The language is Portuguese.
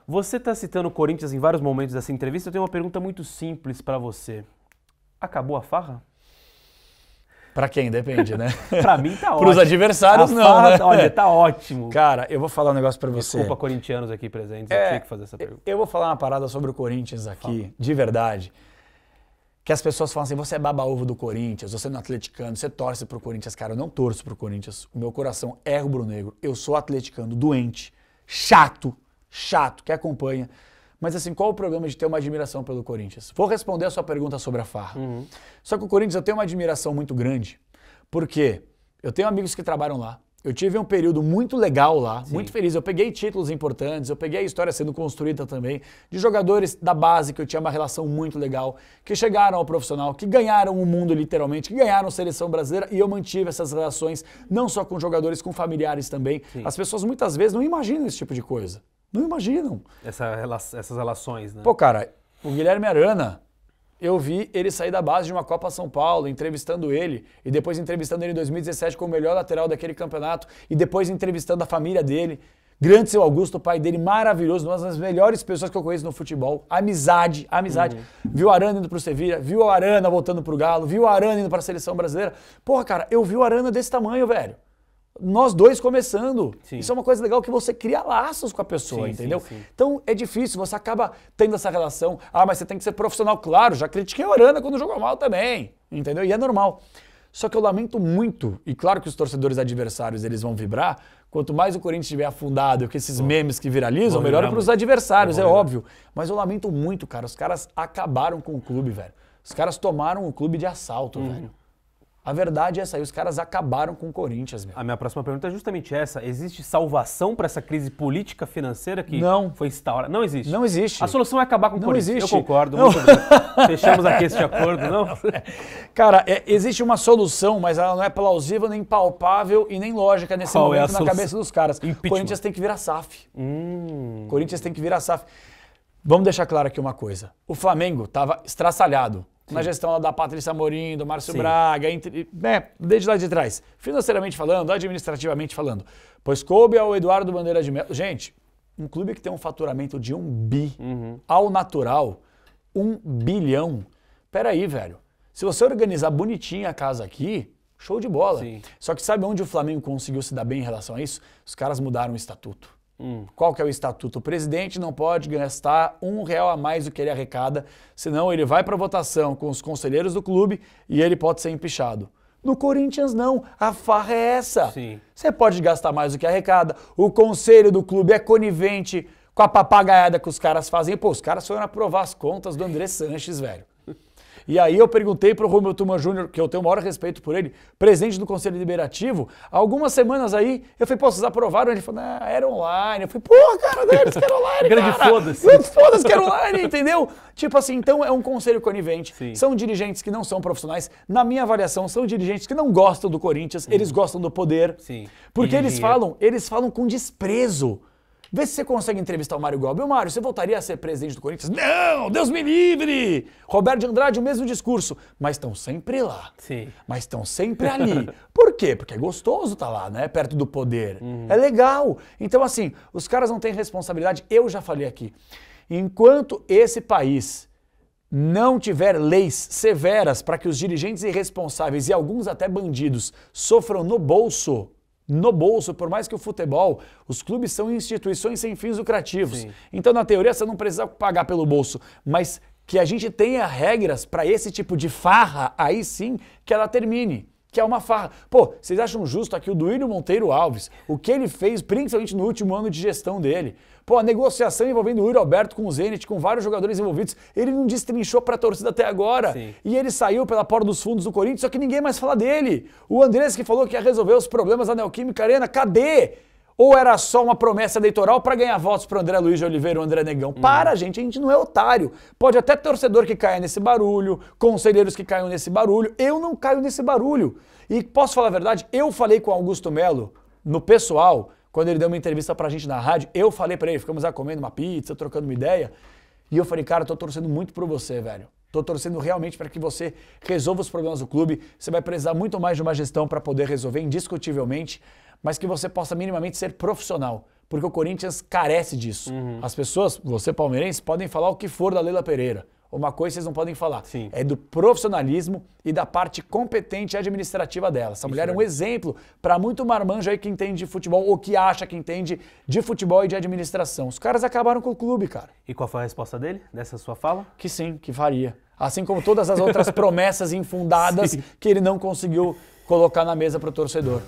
Você está citando o Corinthians em vários momentos dessa entrevista, eu tenho uma pergunta muito simples para você. Acabou a farra? Pra quem? Depende, né? Pra mim tá ótimo. Pros adversários a não, farra, né? Olha, tá ótimo. Cara, eu vou falar um negócio pra você. Desculpa, corintianos aqui presentes, eu tinha que fazer essa pergunta. Eu vou falar uma parada sobre o Corinthians aqui, de verdade. Que as pessoas falam assim, você é baba-ovo do Corinthians, você não é atleticano, você torce pro Corinthians. Cara, eu não torço pro Corinthians. O meu coração é rubro-negro. Eu sou atleticano, doente, chato, que acompanha. Mas assim, qual o problema de ter uma admiração pelo Corinthians? Vou responder a sua pergunta sobre a farra. Só que o Corinthians eu tenho uma admiração muito grande, porque eu tenho amigos que trabalham lá. Eu tive um período muito legal lá, muito feliz. Eu peguei títulos importantes, eu peguei a história sendo construída também, de jogadores da base que eu tinha uma relação muito legal, que chegaram ao profissional, que ganharam o mundo literalmente, que ganharam a seleção brasileira, e eu mantive essas relações, não só com jogadores, com familiares também. As pessoas muitas vezes não imaginam esse tipo de coisa. Não imaginam. Essas relações, né? Pô, cara, o Guilherme Arana, eu vi ele sair da base de uma Copa São Paulo, entrevistando ele, e depois entrevistando ele em 2017 como o melhor lateral daquele campeonato, e depois entrevistando a família dele. Grande seu Augusto, o pai dele, maravilhoso, uma das melhores pessoas que eu conheço no futebol. Amizade. Viu o Arana indo pro Sevilla, viu o Arana voltando pro Galo, viu o Arana indo pra seleção brasileira. Porra, cara, eu vi o Arana desse tamanho, velho. Nós dois começando. Isso é uma coisa legal que você cria laços com a pessoa, entendeu? Então é difícil, você acaba tendo essa relação. Ah, mas você tem que ser profissional. Claro, já critiquei o Arana quando jogou mal também, entendeu? E é normal. Só que eu lamento muito, e claro que os torcedores adversários eles vão vibrar, quanto mais o Corinthians estiver afundado, que esses memes que viralizam, melhor para os adversários, é óbvio. Mas eu lamento muito, cara, os caras acabaram com o clube, velho. Os caras tomaram o clube de assalto, velho. A verdade é essa aí, os caras acabaram com o Corinthians, meu. A minha próxima pergunta é justamente essa. Existe salvação para essa crise política financeira que foi instaurada? Não existe. Não existe. A solução é acabar com o Corinthians. Existe. Eu concordo. Muito obrigado. Fechamos aqui este acordo, não? Cara, existe uma solução, mas ela não é plausível, nem palpável e nem lógica nesse momento na cabeça dos caras. O Corinthians tem que virar SAF. Corinthians tem que virar SAF. Vamos deixar claro aqui uma coisa. O Flamengo estava estraçalhado. Na gestão lá da Patrícia Amorim, do Márcio Braga, desde lá de trás. Financeiramente falando, administrativamente falando. Pois coube ao Eduardo Bandeira de Mello. Gente, um clube que tem um faturamento de 1 bi, ao natural, 1 bilhão. Peraí, velho. Se você organizar bonitinho a casa aqui, show de bola. Só que sabe onde o Flamengo conseguiu se dar bem em relação a isso? Os caras mudaram o estatuto. Qual que é o estatuto? O presidente não pode gastar R$1 a mais do que ele arrecada, senão ele vai para votação com os conselheiros do clube e ele pode ser empichado. No Corinthians não, a farra é essa. Você pode gastar mais do que arrecada, o conselho do clube é conivente com a papagaiada que os caras fazem. Pô, os caras foram aprovar as contas do André Sanches, velho. E aí eu perguntei pro Romeu Tuma Júnior, que eu tenho o maior respeito por ele, presidente do Conselho Deliberativo, há algumas semanas aí, eu falei, pô, vocês aprovaram? Ele falou, não, era online. Eu falei, porra, cara, deles que era online, Grande foda-se. Foda-se que era online, entendeu? Tipo assim, então é um conselho conivente. São dirigentes que não são profissionais. Na minha avaliação, são dirigentes que não gostam do Corinthians, eles gostam do poder. Porque eles falam com desprezo. Vê se você consegue entrevistar o Mário Galbi. Ô Mário, você voltaria a ser presidente do Corinthians? Não, Deus me livre! Roberto de Andrade, o mesmo discurso. Mas estão sempre lá. Mas estão sempre ali. Por quê? Porque é gostoso estar lá, né? Perto do poder. É legal. Então, assim, os caras não têm responsabilidade. Eu já falei aqui. Enquanto esse país não tiver leis severas para que os dirigentes irresponsáveis e alguns até bandidos sofram no bolso, por mais que o futebol, os clubes são instituições sem fins lucrativos. Então, na teoria, você não precisa pagar pelo bolso, mas que a gente tenha regras para esse tipo de farra, aí sim que ela termine. Que é uma farra. Pô, vocês acham justo aqui o Duílio Monteiro Alves, o que ele fez, principalmente no último ano de gestão dele? Pô, a negociação envolvendo o Yuri Alberto com o Zenit, com vários jogadores envolvidos, ele não destrinchou pra torcida até agora. E ele saiu pela porta dos fundos do Corinthians, só que ninguém mais fala dele. O Andrés que falou que ia resolver os problemas da Neoquímica Arena, cadê? Ou era só uma promessa eleitoral para ganhar votos pro André Luiz de Oliveira ou André Negão? Para, gente, a gente não é otário. Pode até torcedor que caia nesse barulho, conselheiros que caiam nesse barulho. Eu não caio nesse barulho. E posso falar a verdade, eu falei com o Augusto Melo, no pessoal, quando ele deu uma entrevista pra gente na rádio, eu falei pra ele, ficamos lá comendo uma pizza, trocando uma ideia, e eu falei, cara, eu tô torcendo muito por você, velho. Tô torcendo realmente para que você resolva os problemas do clube. Você vai precisar muito mais de uma gestão para poder resolver, indiscutivelmente, mas que você possa minimamente ser profissional. porque o Corinthians carece disso. As pessoas, você palmeirense, podem falar o que for da Leila Pereira. Uma coisa vocês não podem falar, é do profissionalismo e da parte competente e administrativa dela. Essa mulher é um exemplo para muito marmanjo aí que entende de futebol ou que acha que entende de futebol e de administração. Os caras acabaram com o clube, cara. E qual foi a resposta dele, dessa sua fala? Que sim, que faria. Assim como todas as outras promessas infundadas que ele não conseguiu colocar na mesa para o torcedor.